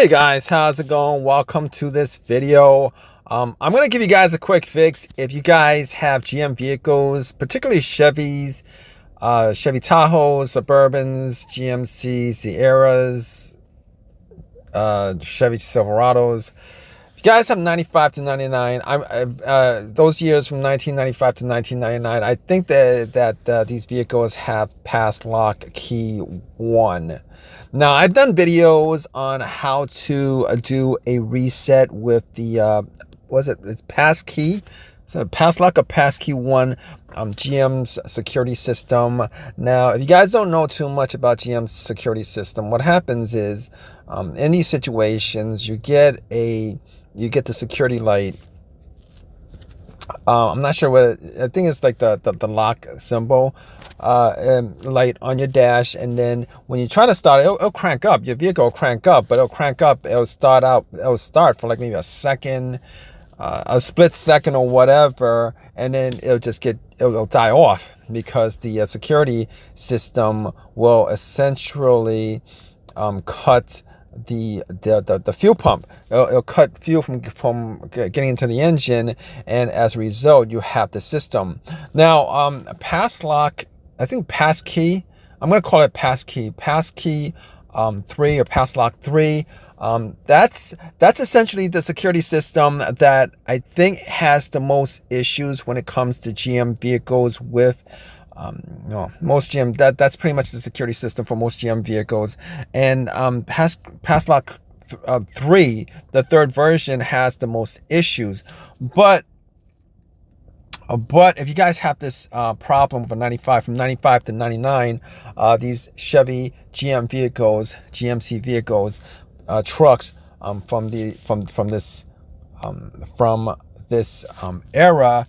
Hey guys, how's it going? Welcome to this video. I'm going to give you guys a quick fix. If you guys have GM vehicles, particularly Chevys, Chevy Tahoes, Suburbans, GMC Sierras, Chevy Silverados. If you guys have 95 to 99, those years from 1995 to 1999, I think that these vehicles have passed lock key 1. Now, I've done videos on how to do a reset with the, it's pass key? So pass lock or pass key 1, GM's security system. Now, if you guys don't know too much about GM's security system, what happens is, in these situations, you get the security light. I'm not sure what, I think it's like the lock symbol, light on your dash, and then when you try to start it, it'll crank up. Your vehicle will crank up, but it'll start for like maybe a second, a split second or whatever, and then it'll die off because the security system will essentially cut the fuel pump. It'll cut fuel from getting into the engine, and as a result, you have the system. Now, pass lock, I think pass key, I'm going to call it pass key 3 or pass lock 3. That's essentially the security system that I think has the most issues when it comes to GM vehicles with most GM, that's pretty much the security system for most GM vehicles. And pass lock 3, the third version, has the most issues. But if you guys have this problem from 95 to 99, these Chevy GM vehicles, GMC vehicles, trucks, from this era,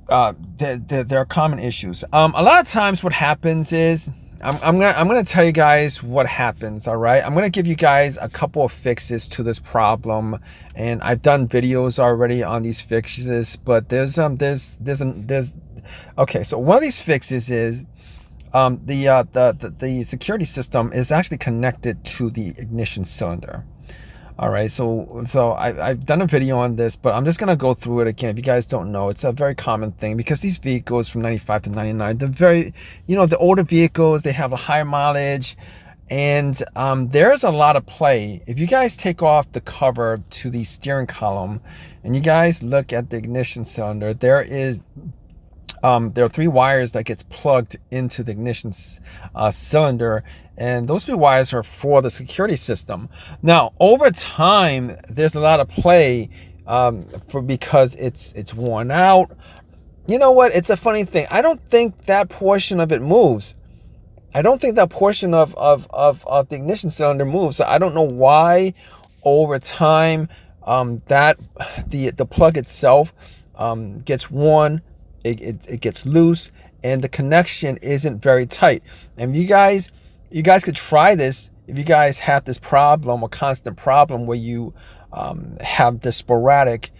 there are common issues. A lot of times what happens is, I'm gonna tell you guys what happens. All right, I'm gonna give you guys a couple of fixes to this problem, and I've done videos already on these fixes, but there's okay, so one of these fixes is the security system is actually connected to the ignition cylinder. All right, so I've done a video on this, but I'm just gonna go through it again. If you guys don't know, it's a very common thing because these vehicles from 95 to 99, the older vehicles, they have a higher mileage, and there's a lot of play. If you guys take off the cover to the steering column and you guys look at the ignition cylinder, there are 3 wires that gets plugged into the ignition cylinder, and those 3 wires are for the security system. Now, over time, there's a lot of play because it's worn out. You know what? It's a funny thing. I don't think that portion of it moves. I don't think that portion of the ignition cylinder moves. So I don't know why over time that the plug itself gets worn. It gets loose, and the connection isn't very tight. And you guys could try this if you guys have this problem, a constant problem where you have the sporadic,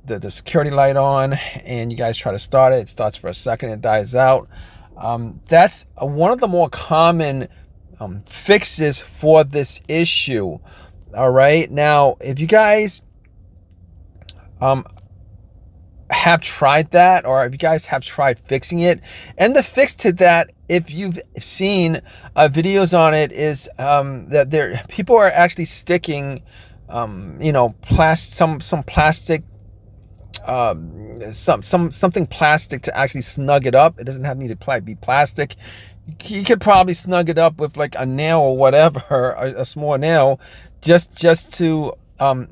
the security light on, and you guys try to start it. It starts for a second, it dies out. That's one of the more common fixes for this issue. All right, now if you guys have tried that, or if you guys have tried fixing it, and the fix to that, if you've seen videos on it, is that people are actually sticking some plastic, something plastic to actually snug it up. It doesn't have need to be plastic. You could probably snug it up with like a nail or whatever, a small nail, just to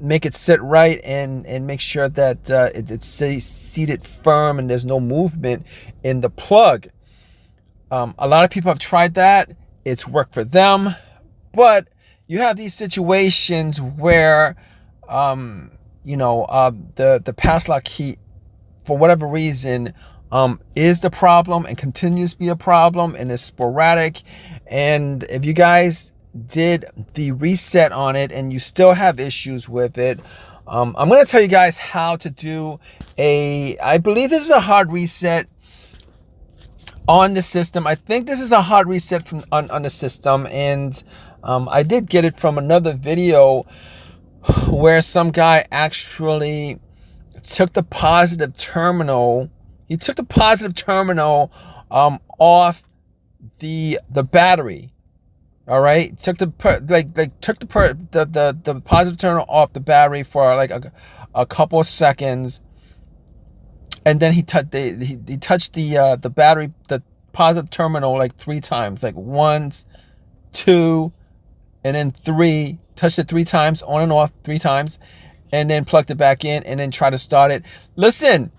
make it sit right and make sure that it's seated firm and there's no movement in the plug. A lot of people have tried that. It's worked for them, but you have these situations where the pass lock key, for whatever reason, is the problem and continues to be a problem, and is sporadic. And if you guys did the reset on it and you still have issues with it, I'm going to tell you guys how to do I believe this is a hard reset on the system. I think this is a hard reset on the system, and I did get it from another video where some guy actually took the positive terminal. He took the positive terminal off the battery. All right, took the positive terminal off the battery for like a couple of seconds, and then he touched the battery, the positive terminal, like 3 times, like once, 2, and then 3. Touched it 3 times, on and off 3 times, and then plugged it back in, and then try to start it. Listen,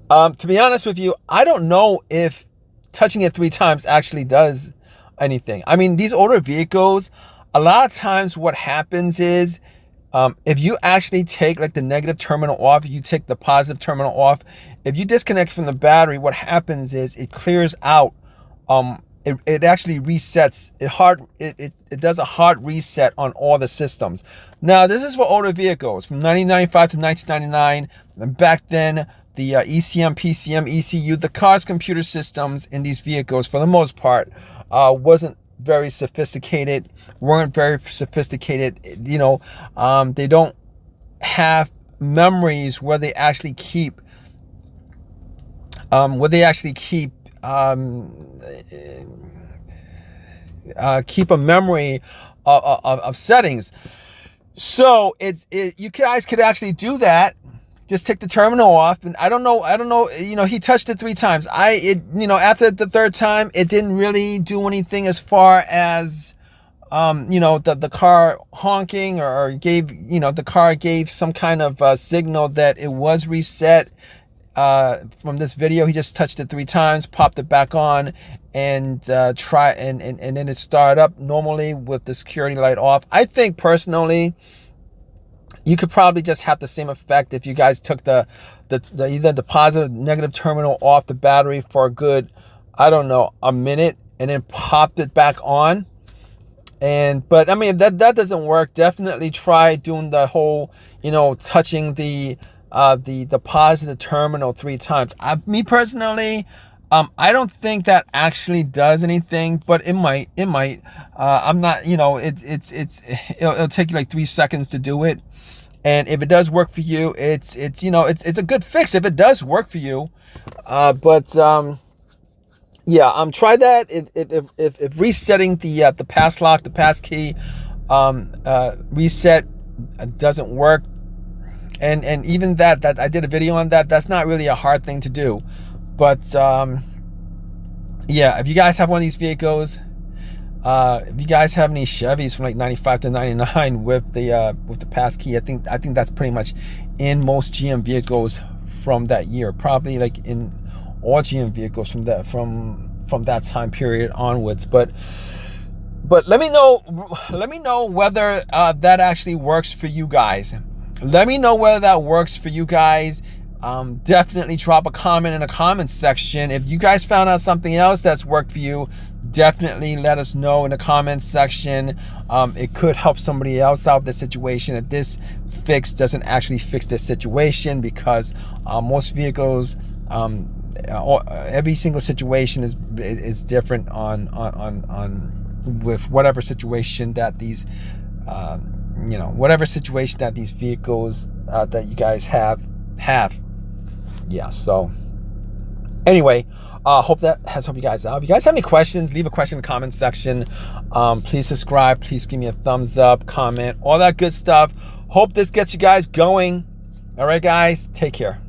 to be honest with you, I don't know if touching it 3 times actually does anything. I mean, these older vehicles, a lot of times what happens is, if you actually take like the negative terminal off, you take the positive terminal off, if you disconnect from the battery, what happens is it clears out. It actually resets. It does a hard reset on all the systems. Now, this is for older vehicles from 1995 to 1999. And back then, the ECM, PCM, ECU, the car's computer systems in these vehicles, for the most part, weren't very sophisticated. You know, they don't have memories where they actually keep keep a memory of settings. So you guys could actually do that. Just take the terminal off, and I don't know. You know, he touched it 3 times. You know, after the 3rd time, it didn't really do anything as far as, you know, the car honking, or gave, you know, the car gave some kind of signal that it was reset. From this video, he just touched it 3 times, popped it back on, and and then it started up normally with the security light off. I think personally, you could probably just have the same effect if you guys took the either the positive, negative terminal off the battery for a good, I don't know, a minute, and then popped it back on. But I mean, if that doesn't work, definitely try doing the whole, you know, touching the positive terminal 3 times. Me personally, I don't think that actually does anything, but it might. I'm not, you know, it'll take you like 3 seconds to do it. And if it does work for you, it's you know, it's a good fix if it does work for you. Yeah, try that. If resetting the pass lock, the pass key, reset doesn't work, and even that I did a video on that. That's not really a hard thing to do. But yeah, if you guys have one of these vehicles, if you guys have any Chevys from like 95 to 99 with the pass key, I think that's pretty much in most GM vehicles from that year. Probably like in all GM vehicles from that time period onwards. But let me know whether that actually works for you guys. Let me know whether that works for you guys. Definitely drop a comment in the comment section. If you guys found out something else that's worked for you, definitely let us know in the comment section. It could help somebody else out the situation if this fix doesn't actually fix the situation, because most vehicles, every single situation is different on with whatever situation that these you know, whatever situation that these vehicles that you guys have. Yeah, so anyway, hope that has helped you guys out. If you guys have any questions, leave a question in the comment section. Please subscribe, please give me a thumbs up, comment, all that good stuff. Hope this gets you guys going. All right, guys, take care.